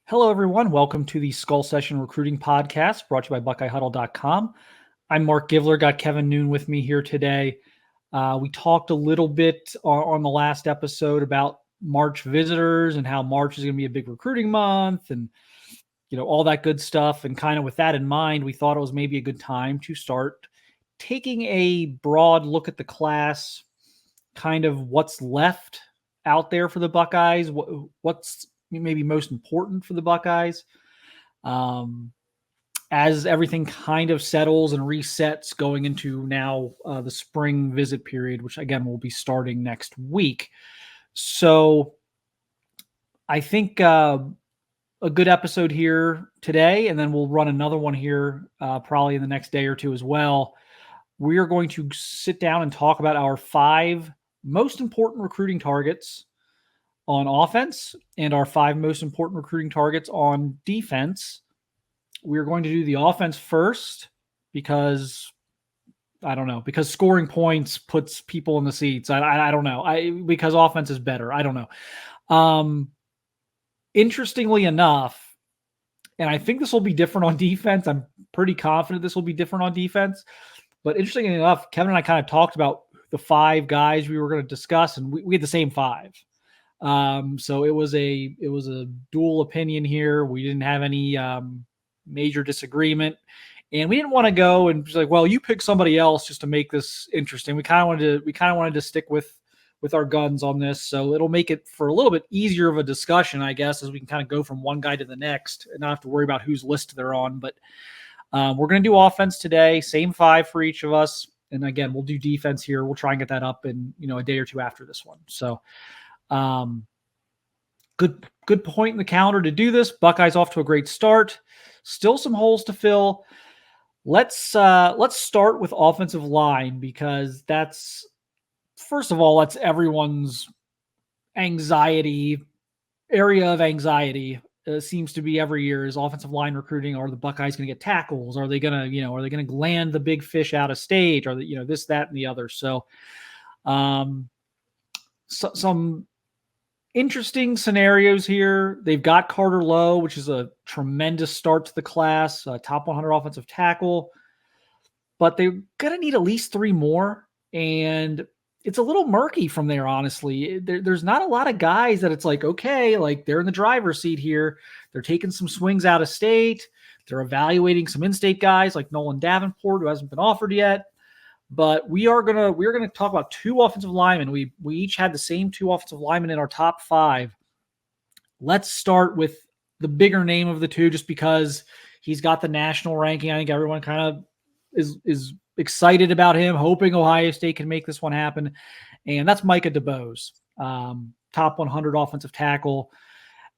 Hello, everyone. Welcome to the Skull Session Recruiting Podcast brought to you by BuckeyeHuddle.com. I'm Marc Givler, got Kevin Noon with me here today. We talked a little bit on the last episode about March visitors and how March is going to be a big recruiting month and, all that good stuff. And kind of with that in mind, we thought it was maybe a good time to start taking a broad look at the class, kind of what's left out there for the Buckeyes, what's maybe most important for the Buckeyes. As everything kind of settles and resets going into now the spring visit period, which again will be starting next week. So I think a good episode here today, and then we'll run another one here probably in the next day or two as well. We are going to sit down and talk about our 5 most important recruiting targets on offense and our 5 most important recruiting targets on defense. We're going to do the offense first because because scoring points puts people in the seats. I don't know. Because offense is better. I don't know. Interestingly enough, and I think this will be different on defense. I'm pretty confident this will be different on defense. But interestingly enough, Kevin and I kind of talked about the 5 guys we were going to discuss, and we had the same 5. So it was a dual opinion here. We didn't have any major disagreement, and we didn't want to go and be like, well, you pick somebody else just to make this interesting. We kind of wanted to stick with our guns on this. So it'll make it for a little bit easier of a discussion, I guess, as we can kind of go from one guy to the next and not have to worry about whose list they're on. But we're going to do offense today, same 5 for each of us. And again, we'll do defense here. We'll try and get that up in, a day or two after this one. So good point in the calendar to do this. Buckeyes off to a great start. Still some holes to fill. Let's start with offensive line because that's everyone's area of anxiety. Seems to be every year is offensive line recruiting. Are the Buckeyes going to get tackles? Are they going to land the big fish out of state? Are they, this, that, and the other? So, some interesting scenarios here. They've got Carter Lowe, which is a tremendous start to the class, top 100 offensive tackle, but they're going to need at least 3 more. And it's a little murky from there, honestly. There's not a lot of guys that it's like, okay, like they're in the driver's seat here. They're taking some swings out of state. They're evaluating some in-state guys like Nolan Davenport, who hasn't been offered yet. But we're gonna talk about 2 offensive linemen. We each had the same 2 offensive linemen in our top 5. Let's start with the bigger name of the 2, just because he's got the national ranking. I think everyone kind of is excited about him, hoping Ohio State can make this one happen. And that's Micah DeBose, top 100 offensive tackle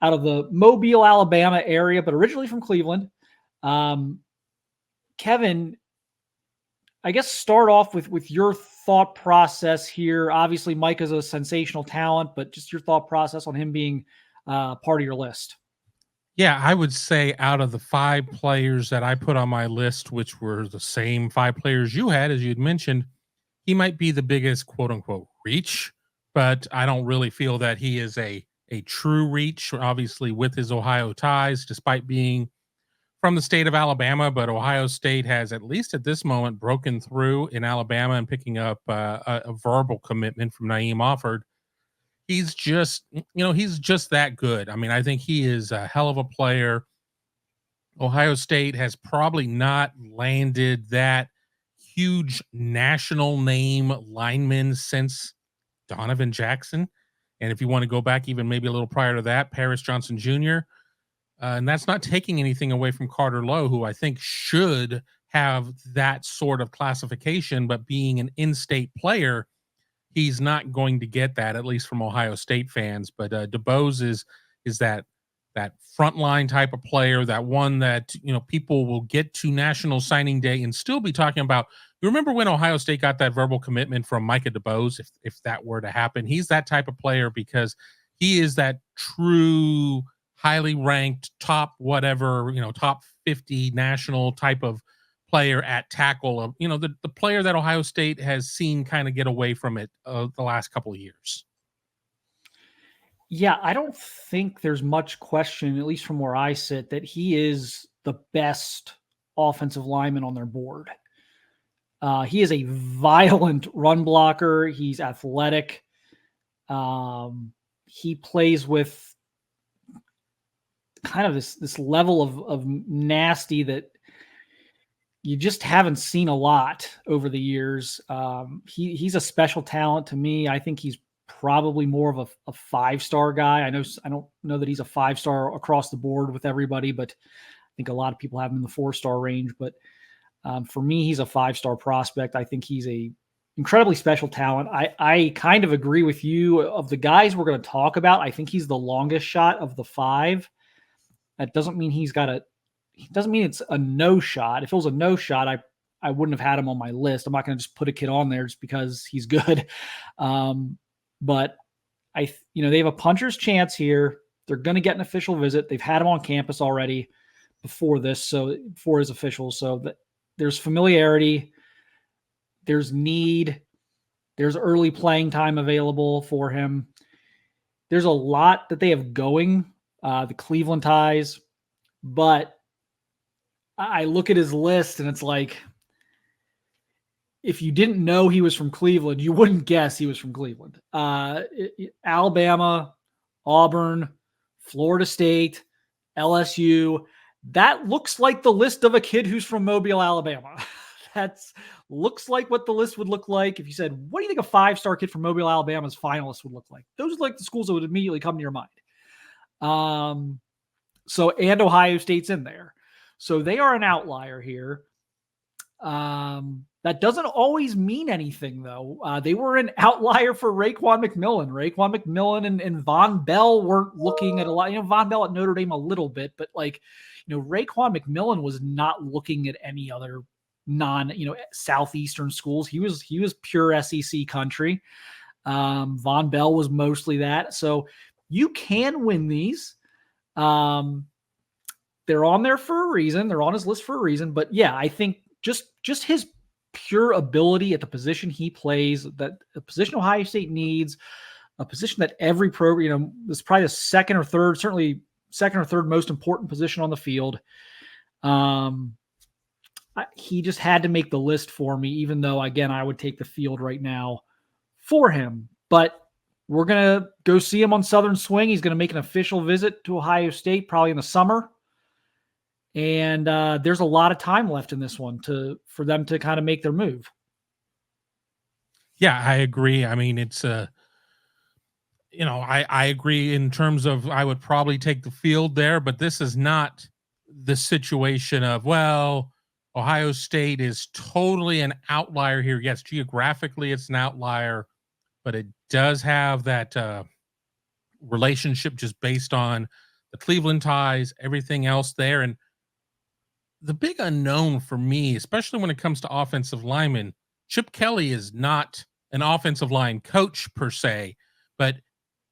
out of the Mobile, Alabama area, but originally from Cleveland. Kevin, I guess start off with your thought process here. Obviously, Micah's a sensational talent, but just your thought process on him being part of your list. Yeah, I would say out of the 5 players that I put on my list, which were the same 5 players you had, as you'd mentioned, he might be the biggest quote unquote reach, but I don't really feel that he is a true reach, obviously with his Ohio ties, despite being from the state of Alabama. But Ohio State has, at least at this moment, broken through in Alabama and picking up a verbal commitment from Naeem Offord. He's just that good. I mean, I think he is a hell of a player. Ohio State has probably not landed that huge national name lineman since Donovan Jackson. And if you want to go back even maybe a little prior to that, Paris Johnson Jr., and that's not taking anything away from Carter Lowe, who I think should have that sort of classification, but being an in-state player, he's not going to get that, at least from Ohio State fans. But DeBose is that frontline type of player, that one that, people will get to National Signing Day and still be talking about. You remember when Ohio State got that verbal commitment from Micah DeBose, if that were to happen? He's that type of player because he is that true, highly ranked, top whatever, top 50 national type of player at tackle, of the player that Ohio State has seen kind of get away from it the last couple of years. Yeah, I don't think there's much question, at least from where I sit, that he is the best offensive lineman on their board. He is a violent run blocker. He's athletic. He plays with kind of this level of nasty that you just haven't seen a lot over the years. He's a special talent to me. I think he's probably more of a 5-star guy. I don't know that he's a 5-star across the board with everybody, but I think a lot of people have him in the 4-star range. But for me, he's a 5-star prospect. I think he's a incredibly special talent. I kind of agree with you. Of the guys we're going to talk about, I think he's the longest shot of the 5. That doesn't mean it doesn't mean it's a no shot. If it was a no shot, I wouldn't have had him on my list. I'm not going to just put a kid on there just because he's good. But they have a puncher's chance here. They're going to get an official visit. They've had him on campus already before his official. So there's familiarity. There's need. There's early playing time available for him. There's a lot that they have going, the Cleveland ties, but I look at his list and it's like, if you didn't know he was from Cleveland, you wouldn't guess he was from Cleveland. Alabama, Auburn, Florida State, LSU. That looks like the list of a kid who's from Mobile, Alabama. That looks like what the list would look like if you said, what do you think a 5-star kid from Mobile, Alabama's finalist would look like? Those are like the schools that would immediately come to your mind. And Ohio State's in there. So they are an outlier here. That doesn't always mean anything, though. They were an outlier for Raekwon McMillan. Raekwon McMillan and Von Bell weren't looking at a lot. Von Bell at Notre Dame a little bit, but Raekwon McMillan was not looking at any other Southeastern schools. He was pure SEC country. Von Bell was mostly that. So you can win these. They're on there for a reason. They're on his list for a reason. But yeah, I think just his pure ability at the position he plays, that a position Ohio State needs, a position that every program, is probably the second or third most important position on the field. He just had to make the list for me, even though, again, I would take the field right now for him. But we're going to go see him on Southern Swing. He's going to make an official visit to Ohio State probably in the summer. And there's a lot of time left in this one for them to kind of make their move. Yeah, I agree. I mean, it's I agree in terms of I would probably take the field there, but this is not the situation of, well, Ohio State is totally an outlier here. Yes, geographically it's an outlier, but it does have that relationship just based on the Cleveland ties, everything else there. And the big unknown for me, especially when it comes to offensive linemen, Chip Kelly is not an offensive line coach per se, but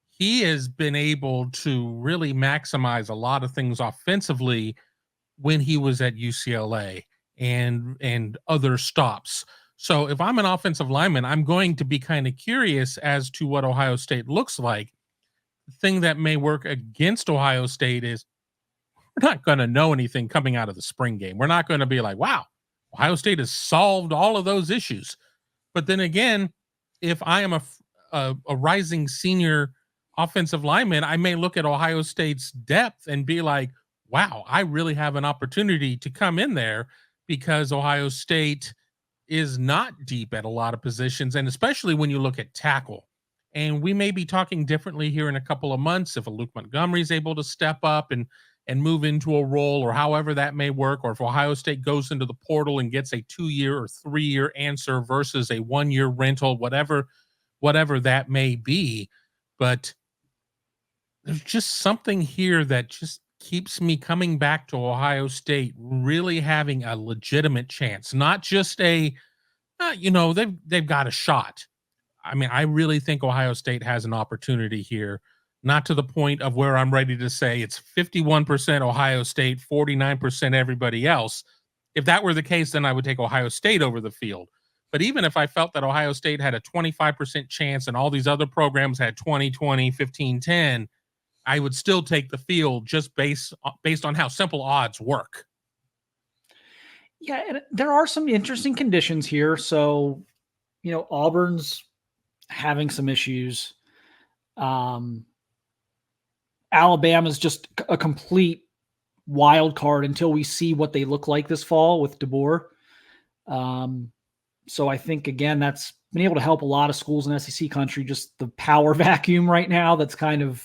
he has been able to really maximize a lot of things offensively when he was at UCLA and other stops. So if I'm an offensive lineman, I'm going to be kind of curious as to what Ohio State looks like. The thing that may work against Ohio State is we're not going to know anything coming out of the spring game. We're not going to be like, wow, Ohio State has solved all of those issues. But then again, if I am a rising senior offensive lineman, I may look at Ohio State's depth and be like, wow, I really have an opportunity to come in there because Ohio State is not deep at a lot of positions, and especially when you look at tackle. And we may be talking differently here in a couple of months if a Luke Montgomery is able to step up and move into a role, or however that may work, or if Ohio State goes into the portal and gets a 2-year or 3-year answer versus a 1-year rental, whatever that may be. But there's just something here that just keeps me coming back to Ohio State really having a legitimate chance, not just they've got a shot. I mean, I really think Ohio State has an opportunity here, not to the point of where I'm ready to say it's 51% Ohio State, 49% everybody else. If that were the case, then I would take Ohio State over the field. But even if I felt that Ohio State had a 25% chance and all these other programs had 20-20, 15-10, I would still take the field just based on how simple odds work. Yeah, and there are some interesting conditions here. So, Auburn's having some issues. Alabama's just a complete wild card until we see what they look like this fall with DeBoer. So I think, again, that's been able to help a lot of schools in SEC country, just the power vacuum right now that's kind of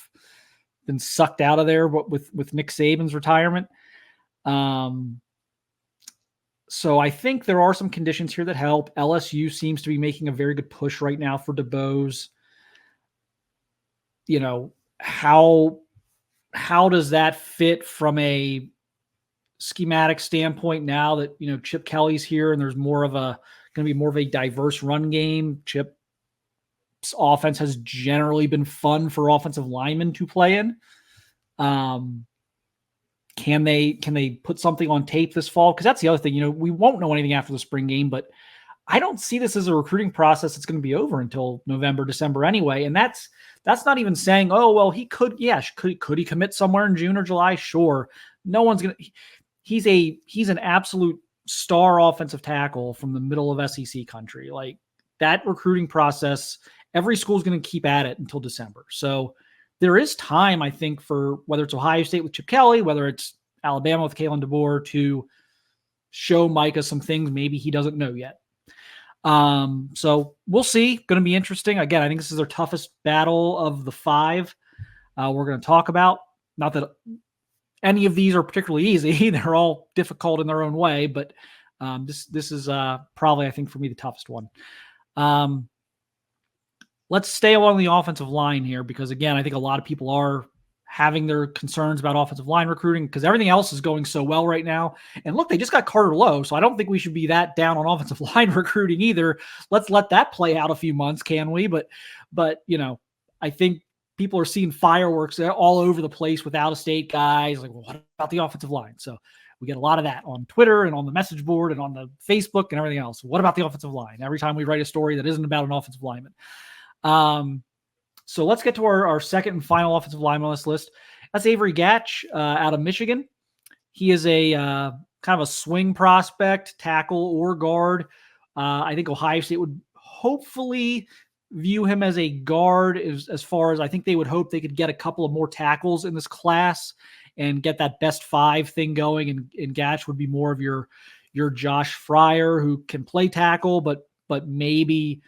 been sucked out of there with Nick Saban's retirement. So I think there are some conditions here that help. LSU seems to be making a very good push right now for DeBose. How does that fit from a schematic standpoint now that, Chip Kelly's here and there's going to be more of a diverse run game? Chip's offense has generally been fun for offensive linemen to play in. Can they put something on tape this fall? Because that's the other thing, we won't know anything after the spring game, but I don't see this as a recruiting process that's going to be over until November, December anyway. And that's not even saying, oh, well, he could he commit somewhere in June or July? Sure. No one's going to, he's an absolute star offensive tackle from the middle of SEC country. Like, that recruiting process, every school's going to keep at it until December. So there is time, I think, for whether it's Ohio State with Chip Kelly, whether it's Alabama with Kalen DeBoer, to show Micah some things maybe he doesn't know yet. So we'll see. Going to be interesting. Again, I think this is their toughest battle of the 5 we're going to talk about. Not that any of these are particularly easy. They're all difficult in their own way, but this is probably, I think, for me, the toughest one. Let's stay along the offensive line here because, again, I think a lot of people are having their concerns about offensive line recruiting because everything else is going so well right now. And look, they just got Carter Lowe, so I don't think we should be that down on offensive line recruiting either. Let's let that play out a few months, can we? But I think people are seeing fireworks all over the place with out-of-state guys. Like, well, what about the offensive line? So we get a lot of that on Twitter and on the message board and on the Facebook and everything else. What about the offensive line? Every time we write a story that isn't about an offensive lineman. So let's get to our second and final offensive lineman on this list. That's Avery Gatch out of Michigan. He is a kind of a swing prospect, tackle or guard. I think Ohio State would hopefully view him as a guard as far as I think they would hope they could get a couple of more tackles in this class and get that best 5 thing going. And Gatch would be more of your Josh Fryer, who can play tackle, but maybe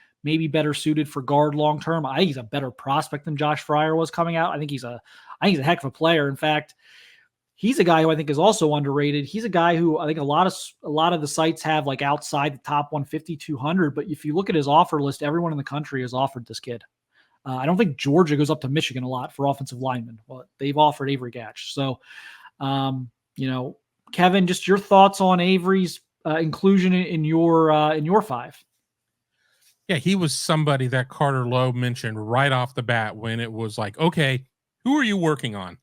better suited for guard long-term. I think he's a better prospect than Josh Fryer was coming out. I think he's a heck of a player. In fact, he's a guy who I think is also underrated. He's a guy who I think a lot of the sites have like outside the top 150, 200. But if you look at his offer list, everyone in the country has offered this kid. I don't think Georgia goes up to Michigan a lot for offensive linemen, but they've offered Avery Gatch. So, Kevin, just your thoughts on Avery's inclusion in your 5. Yeah, he was somebody that Carter Lowe mentioned right off the bat when it was like, okay, who are you working on?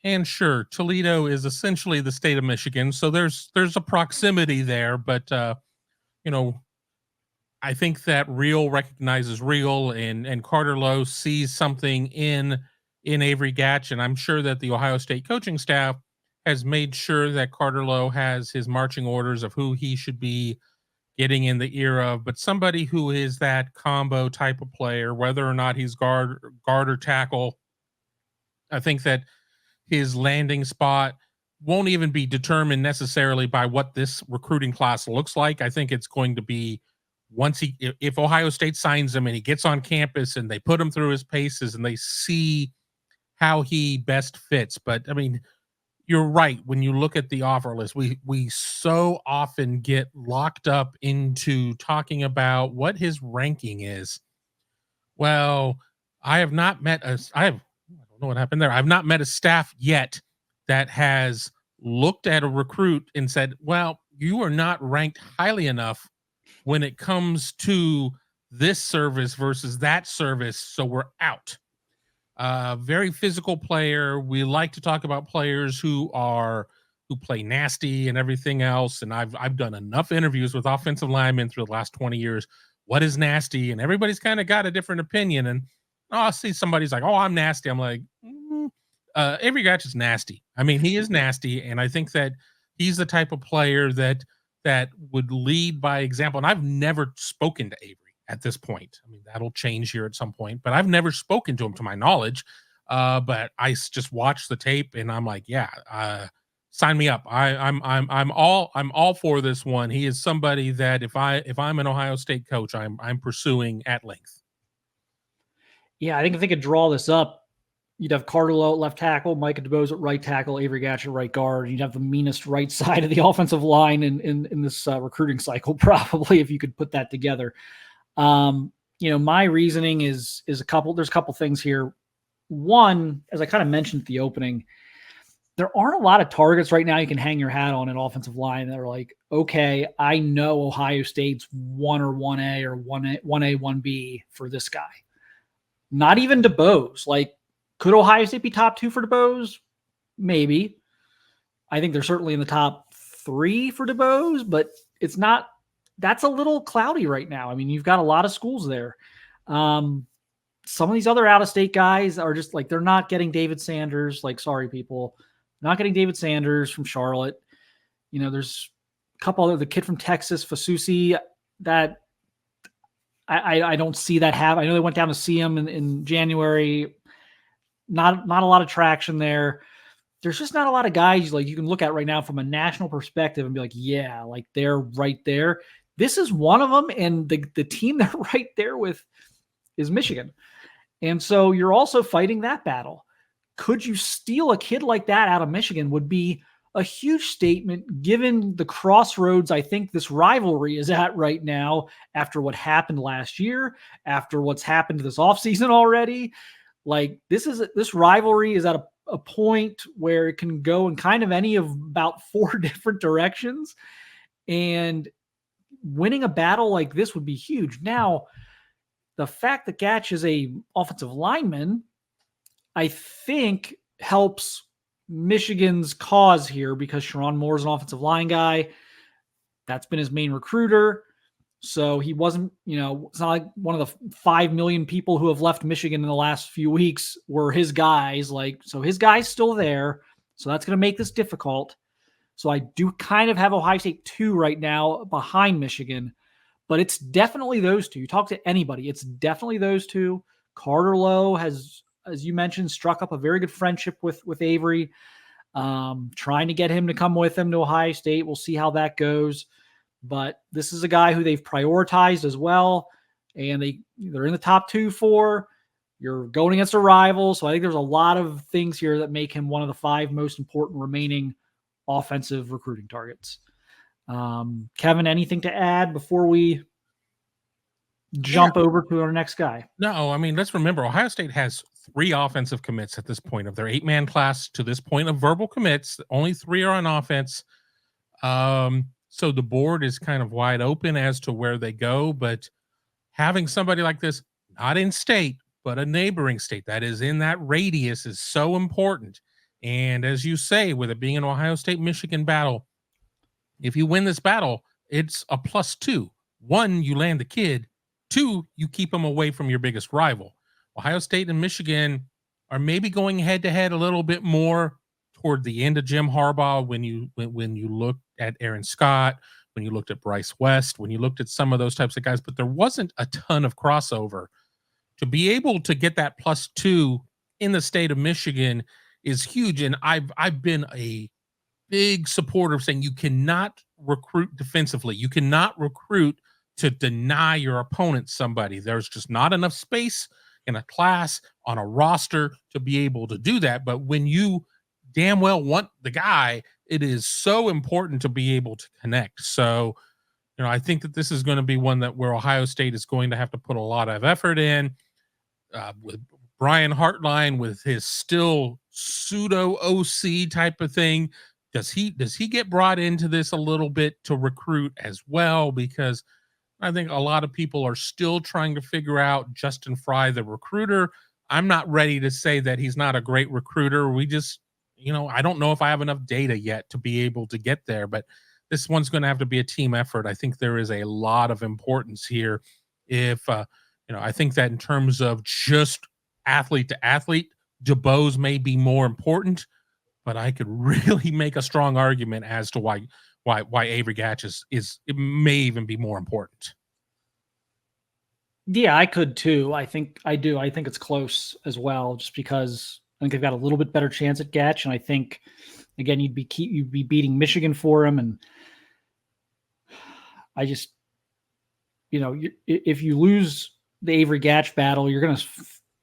And sure, Toledo is essentially the state of Michigan, so there's a proximity there, but I think that real recognizes real, and Carter Lowe sees something in Avery Gatch, and I'm sure that the Ohio State coaching staff has made sure that Carter Lowe has his marching orders of who he should be getting in the ear of, but somebody who is that combo type of player, whether or not he's guard or tackle. I think that his landing spot won't even be determined necessarily by what this recruiting class looks like. I think it's going to be if Ohio State signs him and he gets on campus and they put him through his paces and they see how he best fits. But I mean, you're right. When you look at the offer list, we so often get locked up into talking about what his ranking is. Well, I don't know what happened there. I've not met a staff yet that has looked at a recruit and said, well, you are not ranked highly enough when it comes to this service versus that service, so we're out. Very physical player. We like to talk about players who who play nasty and everything else. And I've done enough interviews with offensive linemen through the last 20 years. What is nasty? And everybody's kind of got a different opinion. And I'll see somebody's like, oh, I'm nasty. I'm like, Avery Gatch is nasty. I mean, he is nasty. And I think that he's the type of player that would lead by example. And I've never spoken to Avery at this point. I mean, that'll change here at some point, but I've never spoken to him to my knowledge. But I just watched the tape and I'm like, yeah, sign me up. I'm all for this one. He is somebody that if I'm an Ohio State coach, I'm pursuing at length. Yeah, I think if they could draw this up, you'd have Carter Lowe at left tackle, Micah DeBose at right tackle, Avery Gatch at right guard. You'd have the meanest right side of the offensive line in this recruiting cycle, probably, if you could put that together. My reasoning is there's a couple things here. One, as I kind of mentioned at the opening, there aren't a lot of targets right now you can hang your hat on an offensive line that are like, okay, I know Ohio State's 1 or 1A or 1A, 1B for this guy. Not even DeBose. Like, could Ohio State be top 2 for DeBose? Maybe. I think they're certainly in the top 3 for DeBose, but it's not. That's a little cloudy right now. I mean, you've got a lot of schools there. Some of these other out-of-state guys are just like, they're not getting David Sanders. Like, sorry, people. Not getting David Sanders from Charlotte. There's a couple other, the kid from Texas, Fasusi, that I don't see that I know they went down to see him in January. Not a lot of traction there. There's just not a lot of guys like you can look at right now from a national perspective and be like, yeah, like they're right there. This is one of them, and the team they're right there with is Michigan. And so you're also fighting that battle. Could you steal a kid like that out of Michigan would be a huge statement given the crossroads I think this rivalry is at right now after what happened last year, after what's happened this offseason already. Like this rivalry is at a point where it can go in kind of any of about 4 different directions, and winning a battle like this would be huge. Now, the fact that Gatch is a offensive lineman, I think helps Michigan's cause here because Sharon Moore is an offensive line guy. That's been his main recruiter. So he wasn't, it's not like one of the 5 million people who have left Michigan in the last few weeks were his guys. So his guy's still there. So that's going to make this difficult. So I do kind of have Ohio State 2 right now behind Michigan, but it's definitely those two. You talk to anybody, it's definitely those two. Carter Lowe has, as you mentioned, struck up a very good friendship with Avery, trying to get him to come with him to Ohio State. We'll see how that goes. But this is a guy who they've prioritized as well, and they're in the top 2 for. You're going against a rival, so I think there's a lot of things here that make him one of the 5 most important remaining offensive recruiting targets. Kevin, anything to add before we jump over to our next guy? No, I mean, let's remember Ohio State has 3 offensive commits at this point of their 8-man class to this point of verbal commits. Only 3 are on offense. So the board is kind of wide open as to where they go, but having somebody like this, not in state, but a neighboring state that is in that radius is so important. And as you say, with it being an Ohio State-Michigan battle, if you win this battle, it's a +2. 1, you land the kid. 2, you keep them away from your biggest rival. Ohio State and Michigan are maybe going head-to-head a little bit more toward the end of Jim Harbaugh when you look at Aaron Scott, when you looked at Bryce West, when you looked at some of those types of guys, but there wasn't a ton of crossover. To be able to get that +2 in the state of Michigan is huge, and I've been a big supporter of saying you cannot recruit defensively. You cannot recruit to deny your opponent somebody. There's just not enough space in a class on a roster to be able to do that. But when you damn well want the guy, it is so important to be able to connect. So, I think that this is going to be one where Ohio State is going to have to put a lot of effort in. With Brian Hartline, with his still pseudo OC type of thing, does he get brought into this a little bit to recruit as well? Because I think a lot of people are still trying to figure out Justin Fry, the recruiter. I'm not ready to say that he's not a great recruiter. We just, I don't know if I have enough data yet to be able to get there, but this one's going to have to be a team effort. I think there is a lot of importance here. If, I think that in terms of just athlete to athlete, DeBose may be more important, but I could really make a strong argument as to why Avery Gatch is it may even be more important. Yeah, I could too. I think it's close as well, just because I think they've got a little bit better chance at Gatch, and I think again you'd be beating Michigan for him, and I just if you lose the Avery Gatch battle, you're going to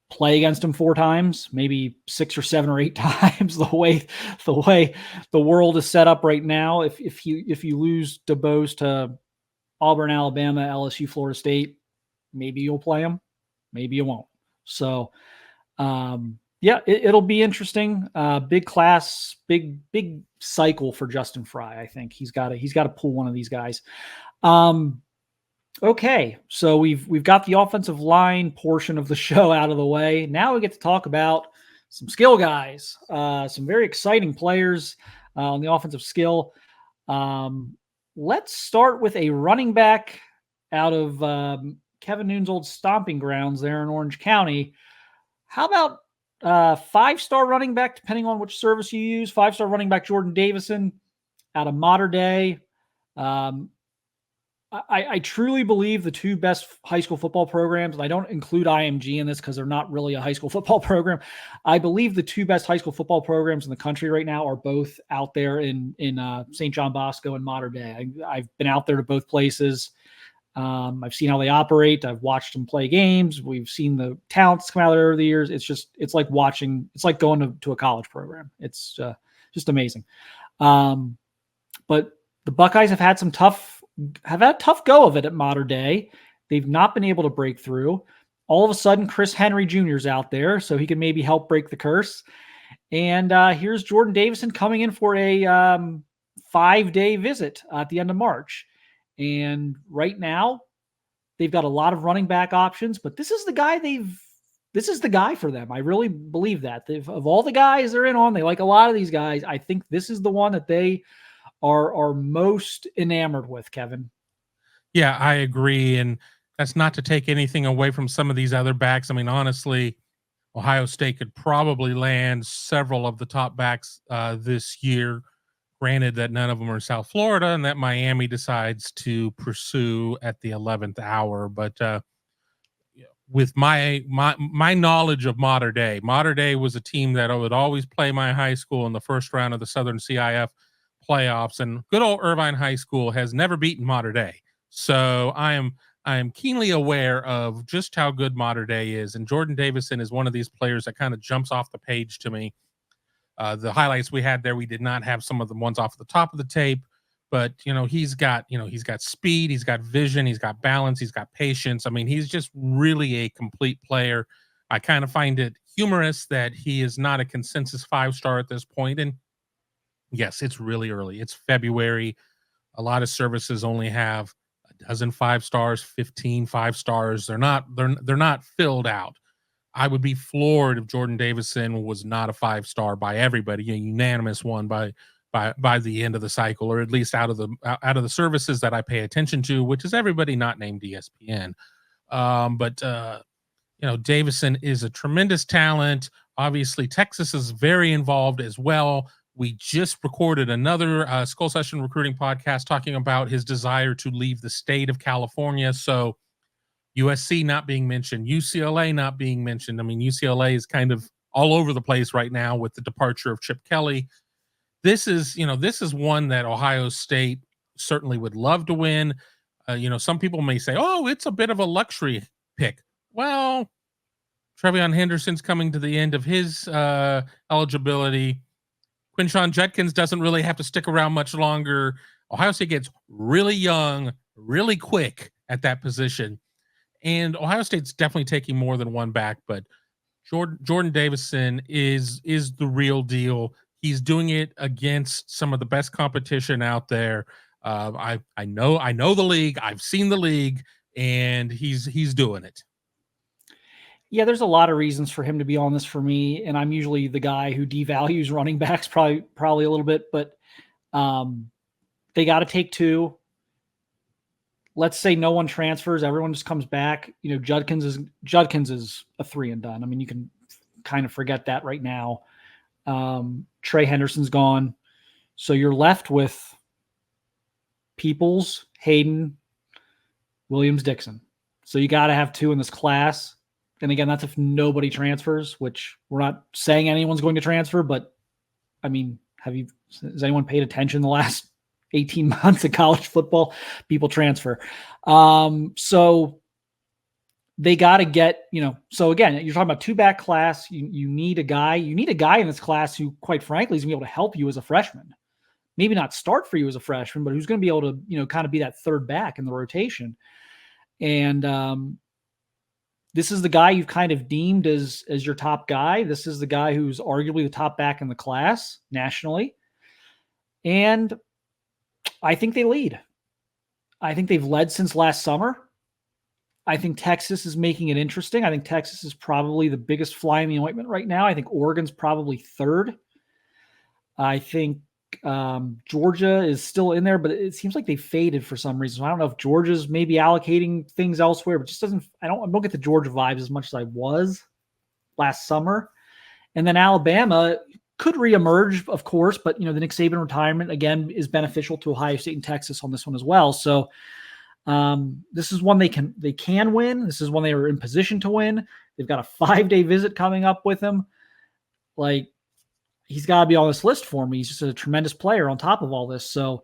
play against him 4 times, maybe 6 or 7 or 8 times. The way the world is set up right now, if you lose DeBose to Auburn, Alabama, LSU, Florida State, maybe you'll play him, maybe you won't. So, yeah, it'll be interesting. Big class, big cycle for Justin Fry. I think he's got to pull one of these guys. Okay, so we've got the offensive line portion of the show out of the way. Now we get to talk about some skill guys, some very exciting players on the offensive skill. Let's start with a running back out of Kevin Noon's old stomping grounds there in Orange County. How about 5-star running back, depending on which service you use, 5-star running back Jordan Davison out of Mater Dei. I truly believe the 2 best high school football programs, and I don't include IMG in this because they're not really a high school football program. I believe the 2 best high school football programs in the country right now are both out there in St. John Bosco and Mater Dei. I've been out there to both places. I've seen how they operate. I've watched them play games. We've seen the talents come out there over the years. It's like going to a college program. It's just amazing. But the Buckeyes have had a tough go of it at Mater Dei. They've not been able to break through. All of a sudden, Chris Henry Jr. is out there, so he can maybe help break the curse. And here's Jordan Davison coming in for a 5-day visit at the end of March. And right now, they've got a lot of running back options, but this is the guy for them. I really believe that. Of all the guys they're in on, they like a lot of these guys. I think this is the one that they are most enamored with, Kevin. Yeah, I agree. And that's not to take anything away from some of these other backs. I mean, honestly, Ohio State could probably land several of the top backs this year. Granted that none of them are South Florida and that Miami decides to pursue at the 11th hour. But with my knowledge of Mater Dei was a team that would always play my high school in the first round of the Southern CIF playoffs, and good old Irvine High School has never beaten Mater Dei. So I am keenly aware of just how good Mater Dei is, and Jordan Davison is one of these players that kind of jumps off the page to me. The highlights we had there, we did not have some of the ones off the top of the tape, but he's got speed, he's got vision, he's got balance, he's got patience. I mean, he's just really a complete player. I kind of find it humorous that he is not a consensus 5-star at this point, and yes, it's really early. It's February. A lot of services only have a dozen 5 stars, 15 5 stars. They're not filled out. I would be floored if Jordan Davison was not a 5-star by everybody, a unanimous one by the end of the cycle, or at least out of the services that I pay attention to, which is everybody not named ESPN. But Davison is a tremendous talent. Obviously, Texas is very involved as well. We just recorded another Skull Session recruiting podcast talking about his desire to leave the state of California. So USC not being mentioned, UCLA not being mentioned. I mean, UCLA is kind of all over the place right now with the departure of Chip Kelly. This is one that Ohio State certainly would love to win. Some people may say, oh, it's a bit of a luxury pick. Well, Trevion Henderson's coming to the end of his eligibility. Quinshon Judkins doesn't really have to stick around much longer. Ohio State gets really young, really quick at that position. And Ohio State's definitely taking more than one back, but Jordan Davison is the real deal. He's doing it against some of the best competition out there. I know the league. I've seen the league, and he's doing it. Yeah, there's a lot of reasons for him to be on this for me, and I'm usually the guy who devalues running backs probably a little bit, but they got to take two. Let's say no one transfers, everyone just comes back. You know, Judkins is a 3 and done. I mean, you can kind of forget that right now. Trey Henderson's gone, so you're left with Peoples, Hayden, Williams, Dixon. So you got to have two in this class. And again, that's if nobody transfers, which we're not saying anyone's going to transfer, but I mean, has anyone paid attention the last 18 months of college football? People transfer. So they got to get, so again, you're talking about 2-back class. You need a guy in this class who, quite frankly, is going to be able to help you as a freshman. Maybe not start for you as a freshman, but who's going to be able to, kind of be that third back in the rotation. And this is the guy you've kind of deemed as your top guy. This is the guy who's arguably the top back in the class nationally. And I think they lead. I think they've led since last summer. I think Texas is making it interesting. I think Texas is probably the biggest fly in the ointment right now. I think Oregon's probably third. I think Georgia is still in there, but it seems like they faded for some reason. I don't know if Georgia's maybe allocating things elsewhere, but just I don't get the Georgia vibes as much as I was last summer. And then Alabama could reemerge, of course, but the Nick Saban retirement again is beneficial to Ohio State and Texas on this one as well. So this is one they can win. This is one they are in position to win. They've got a 5-day visit coming up with him. He's got to be on this list for me. He's just a tremendous player on top of all this. So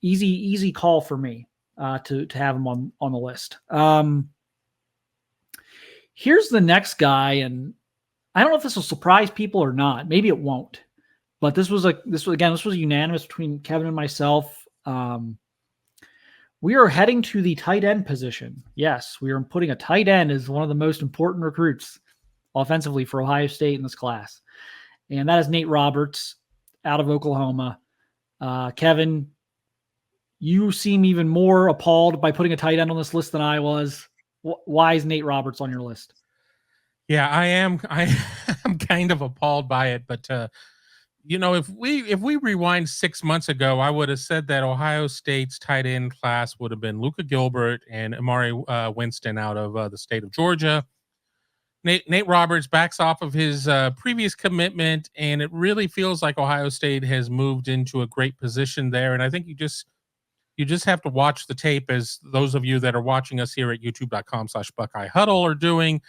easy call for me to have him on the list. Here's the next guy, and I don't know if this will surprise people or not. Maybe it won't. But this was unanimous between Kevin and myself. We are heading to the tight end position. Yes, we are putting a tight end as one of the most important recruits offensively for Ohio State in this class. And that is Nate Roberts out of Oklahoma. Kevin, you seem even more appalled by putting a tight end on this list than I was. Why is Nate Roberts on your list? Yeah, I am kind of appalled by it. But, if we rewind 6 months ago, I would have said that Ohio State's tight end class would have been Luka Gilbert and Amari Winston out of the state of Georgia. Nate Roberts backs off of his previous commitment, and it really feels like Ohio State has moved into a great position there. And I think you just have to watch the tape, as those of you that are watching us here at youtube.com/Buckeye Huddle are doing.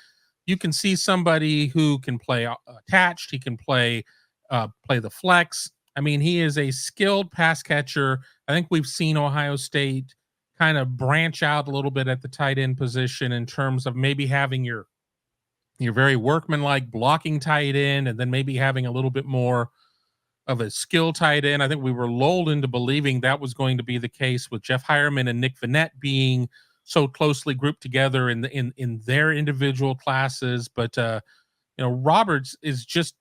You can see somebody who can play attached. He can play the flex. I mean, he is a skilled pass catcher. I think we've seen Ohio State kind of branch out a little bit at the tight end position in terms of maybe having your very workmanlike blocking tight end, and then maybe having a little bit more of a skill tight end. I think we were lulled into believing that was going to be the case with Jeff Hireman and Nick Vannett being so closely grouped together in their individual classes. But Roberts is just,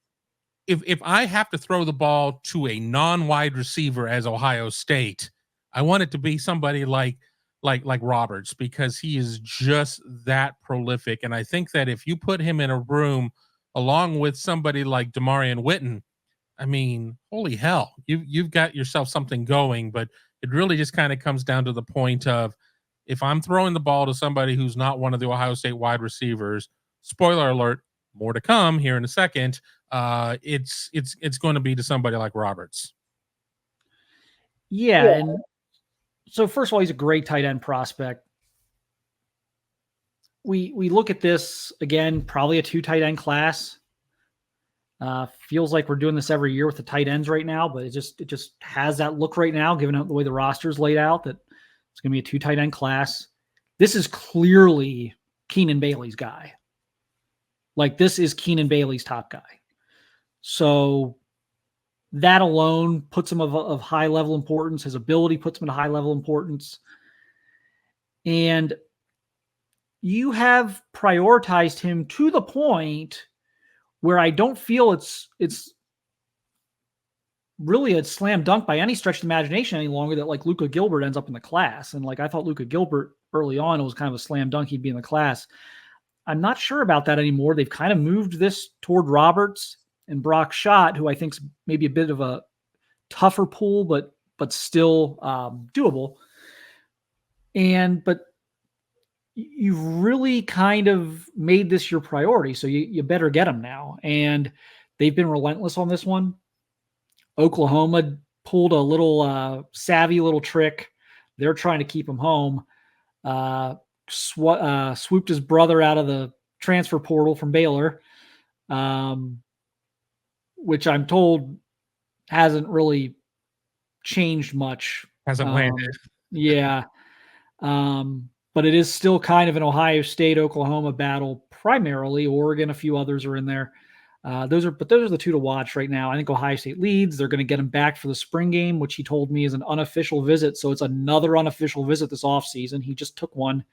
if I have to throw the ball to a non-wide receiver as Ohio State, I want it to be somebody like Roberts, because he is just that prolific. And I think that if you put him in a room along with somebody like Damarian Witten, I mean, holy hell, you've got yourself something going. But it really just kind of comes down to the point of, if I'm throwing the ball to somebody who's not one of the Ohio State wide receivers, spoiler alert, more to come here in a second, it's going to be to somebody like Roberts. Yeah. And so first of all, he's a great tight end prospect. We look at this again, probably a 2 tight end class. Feels like we're doing this every year with the tight ends right now, but it just has that look right now, given the way the roster is laid out, that it's going to be a 2 tight end class. This is clearly Keenan Bailey's guy. This is Keenan Bailey's top guy. So that alone puts him of high level importance. His ability puts him at high level importance. And you have prioritized him to the point where I don't feel it's really a slam dunk by any stretch of the imagination any longer that Luka Gilbert ends up in the class. And I thought Luka Gilbert early on, it was kind of a slam dunk he'd be in the class. I'm not sure about that anymore. They've kind of moved this toward Roberts and Brock Schott, who I think's maybe a bit of a tougher pool, but still doable. But you've really kind of made this your priority, so you better get them now. And they've been relentless on this one. Oklahoma pulled a little savvy little trick. They're trying to keep him home. Swooped his brother out of the transfer portal from Baylor, which I'm told hasn't really changed much. Hasn't landed. Yeah. But it is still kind of an Ohio State, Oklahoma battle, primarily. Oregon, a few others are in there. Those are the two to watch right now. I think Ohio State leads. They're going to get him back for the spring game, which he told me is an unofficial visit. So it's another unofficial visit this offseason. He just took one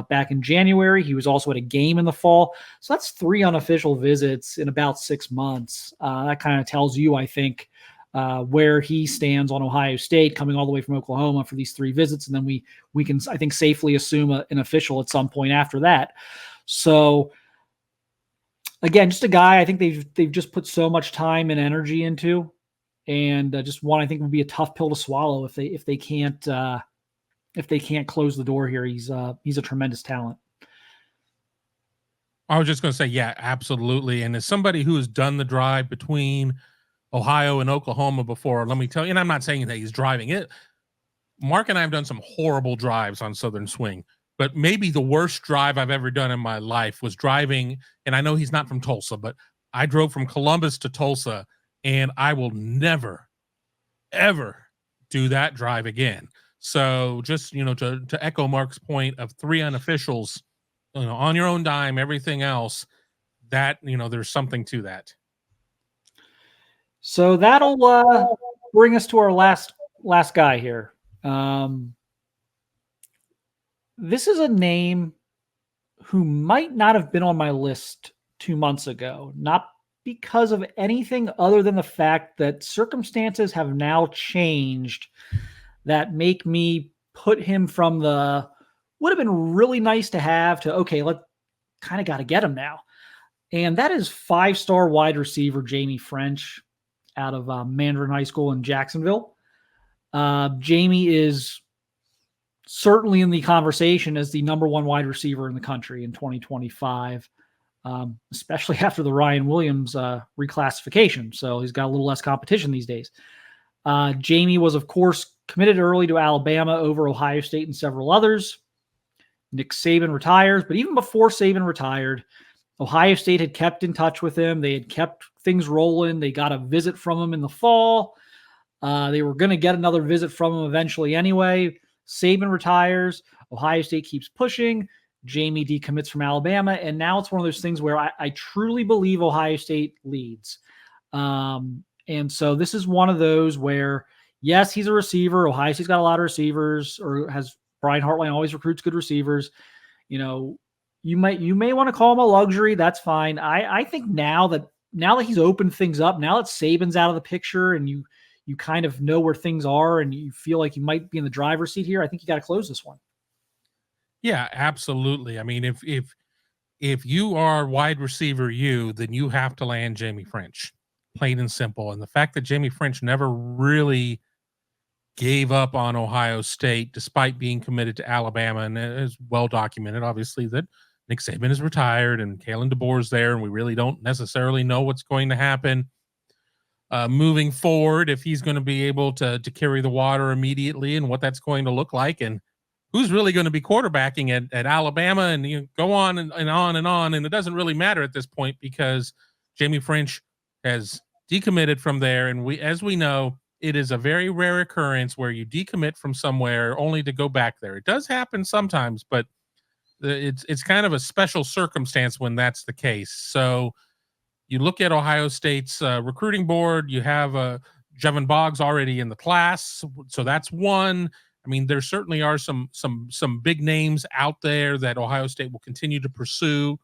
back in January. He was also at a game in the fall. So that's 3 unofficial visits in about 6 months. That kind of tells you, I think, where he stands on Ohio State, coming all the way from Oklahoma for these 3 visits. And then we can, I think, safely assume an official at some point after that. So again, just a guy I think they've just put so much time and energy into, and just one I think would be a tough pill to swallow if they can't close the door here. He's a tremendous talent. I was just going to say, yeah, absolutely. And as somebody who has done the drive between Ohio and Oklahoma before, let me tell you, and I'm not saying that he's driving it. Mark and I have done some horrible drives on Southern Swing, but maybe the worst drive I've ever done in my life was driving. And I know he's not from Tulsa, but I drove from Columbus to Tulsa, and I will never, ever do that drive again. So just, to echo Mark's point of 3 unofficials, on your own dime, everything else, that, there's something to that. So that'll bring us to our last guy here. This is a name who might not have been on my list 2 months ago, not because of anything other than the fact that circumstances have now changed that make me put him from the would have been really nice to have to, okay, kind of got to get him now. And that is 5-star wide receiver Jamie French out of Mandarin High School in Jacksonville. Jamie is certainly in the conversation as the number 1 wide receiver in the country in 2025, especially after the Ryan Williams reclassification. So he's got a little less competition these days. Jamie was, of course, committed early to Alabama over Ohio State and several others. Nick Saban retires, but even before Saban retired, Ohio State had kept in touch with him. They had kept things rolling. They got a visit from him in the fall. They were going to get another visit from him eventually anyway. Saban retires. Ohio State keeps pushing. Jamie decommits from Alabama. And now it's one of those things where I truly believe Ohio State leads. And so this is one of those where, yes, he's a receiver. Ohio State's got a lot of receivers, or has Brian Hartline always recruits good receivers. You may want to call him a luxury. That's fine. I think now that he's opened things up, now that Saban's out of the picture and you kind of know where things are and you feel like you might be in the driver's seat here, I think you got to close this one. Yeah, absolutely. I mean, if you are wide receiver then you have to land Jamie French, plain and simple. And the fact that Jamie French never really gave up on Ohio State despite being committed to Alabama, and it is well documented, obviously, that Nick Saban is retired and Kalen DeBoer's there, and we really don't necessarily know what's going to happen moving forward, if he's going to be able to carry the water immediately and what that's going to look like, and who's really going to be quarterbacking at Alabama, and go on and on and on. And it doesn't really matter at this point because Jamie French has decommitted from there. And as we know, it is a very rare occurrence where you decommit from somewhere only to go back there. It does happen sometimes, but it's kind of a special circumstance when that's the case. So you look at Ohio State's recruiting board, you have Jevon Boggs already in the class. So that's one. I mean, there certainly are some big names out there that Ohio State will continue to pursue.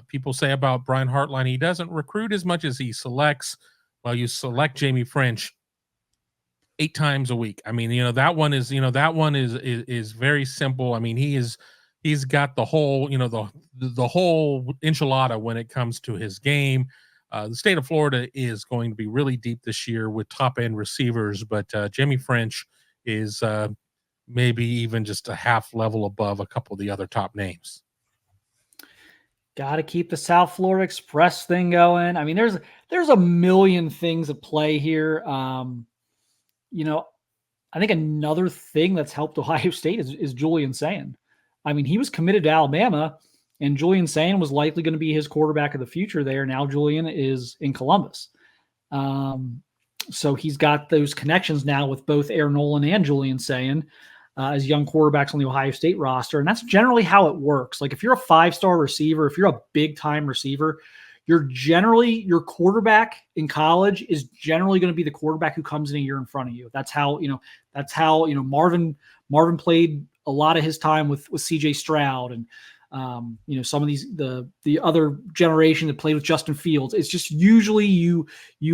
People say about Brian Hartline, he doesn't recruit as much as he selects. Well, you select Jamie French 8 times a week. I mean, that one is very simple. I mean, he is he's got the whole, the whole enchilada when it comes to his game. The state of Florida is going to be really deep this year with top end receivers, but Jimmy French is maybe even just a half level above a couple of the other top names. Got to keep the South Florida Express thing going. I mean, there's a million things at play here. I think another thing that's helped Ohio State is Julian Sayin. I mean, he was committed to Alabama, and Julian Sayin was likely going to be his quarterback of the future there. Now Julian is in Columbus. So he's got those connections now with both Aaron Nolan and Julian Sayin as young quarterbacks on the Ohio State roster. And that's generally how it works. Like if you're a 5-star receiver, if you're a big-time receiver, your quarterback in college is generally going to be the quarterback who comes in a year in front of you. That's how Marvin played a lot of his time with CJ Stroud and some of the other generation that played with Justin Fields. It's just usually you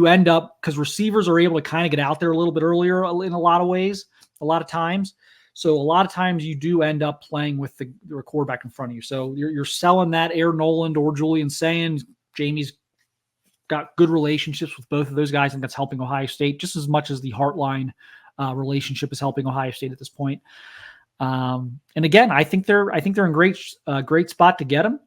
end up, because receivers are able to kind of get out there a little bit earlier in a lot of ways, a lot of times. So a lot of times you do end up playing with the quarterback in front of you. So you're selling that Aaron Noland or Julian Sayin. Jamie's got good relationships with both of those guys, and that's helping Ohio State just as much as the Heartline relationship is helping Ohio State at this point. And again, I think they're in great spot to get him.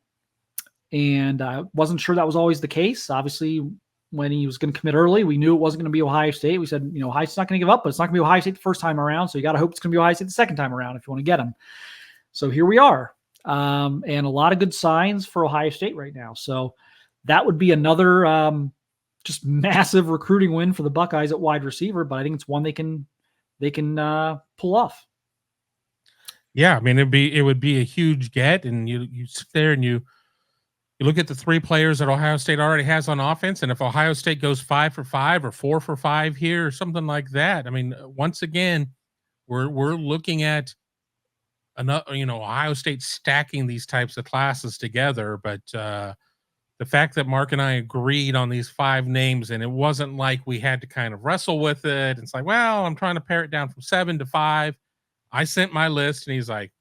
And I wasn't sure that was always the case. Obviously, when he was going to commit early, we knew it wasn't going to be Ohio State. We said, Ohio State's not going to give up, but it's not going to be Ohio State the first time around. So you got to hope it's going to be Ohio State the second time around if you want to get him. So here we are. And a lot of good signs for Ohio State right now. So that would be another just massive recruiting win for the Buckeyes at wide receiver, but I think it's one they can pull off. Yeah, I mean it would be a huge get, and you sit there and you look at the 3 players that Ohio State already has on offense, and if Ohio State goes 5 for 5 or 4 for 5 here or something like that, I mean, once again, we're looking at another, Ohio State stacking these types of classes together, but the fact that Marc and I agreed on these 5 names, and it wasn't like we had to kind of wrestle with it. It's like, well, I'm trying to pare it down from 7 to 5. I sent my list, and he's like,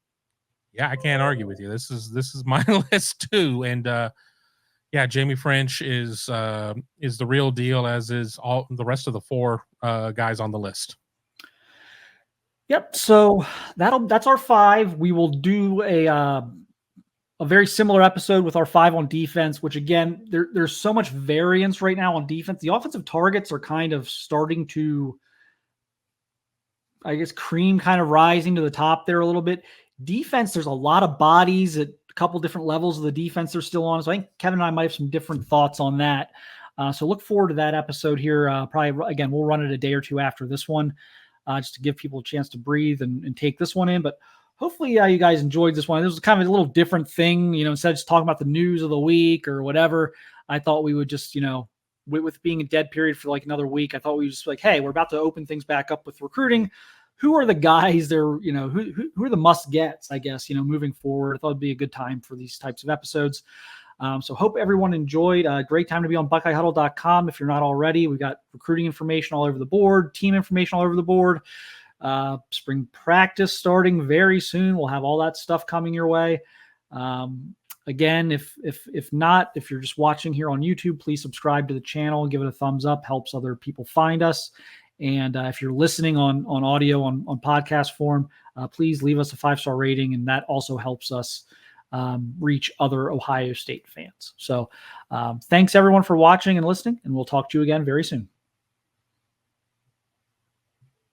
yeah, I can't argue with you. This is my list too. And Jamie French is the real deal, as is all the rest of the 4 guys on the list. Yep. So that's our 5. We will do a very similar episode with our 5 on defense, which again, there's so much variance right now on defense. The offensive targets are kind of starting to, I guess, cream kind of rising to the top there a little bit. Defense, there's a lot of bodies at a couple different levels of the defense they're still on. So I think Kevin and I might have some different thoughts on that. So look forward to that episode here. Probably, again, we'll run it a day or 2 after this one, just to give people a chance to breathe and take this one in. But hopefully you guys enjoyed this one. This was kind of a little different thing, instead of just talking about the news of the week or whatever. I thought we would just, with being a dead period for like another week, I thought we would just like, hey, we're about to open things back up with recruiting. Who are the guys there, who are the must gets, I guess, moving forward. I thought it'd be a good time for these types of episodes. So hope everyone enjoyed. Great time to be on BuckeyeHuddle.com. If you're not already, we've got recruiting information all over the board, team information all over the board. Spring practice starting very soon. We'll have all that stuff coming your way. Again, if you're just watching here on YouTube, please subscribe to the channel and give it a thumbs up. Helps other people find us. And if you're listening on audio on podcast form, please leave us a 5-star rating, and that also helps us reach other Ohio State fans. So thanks everyone for watching and listening, and we'll talk to you again very soon.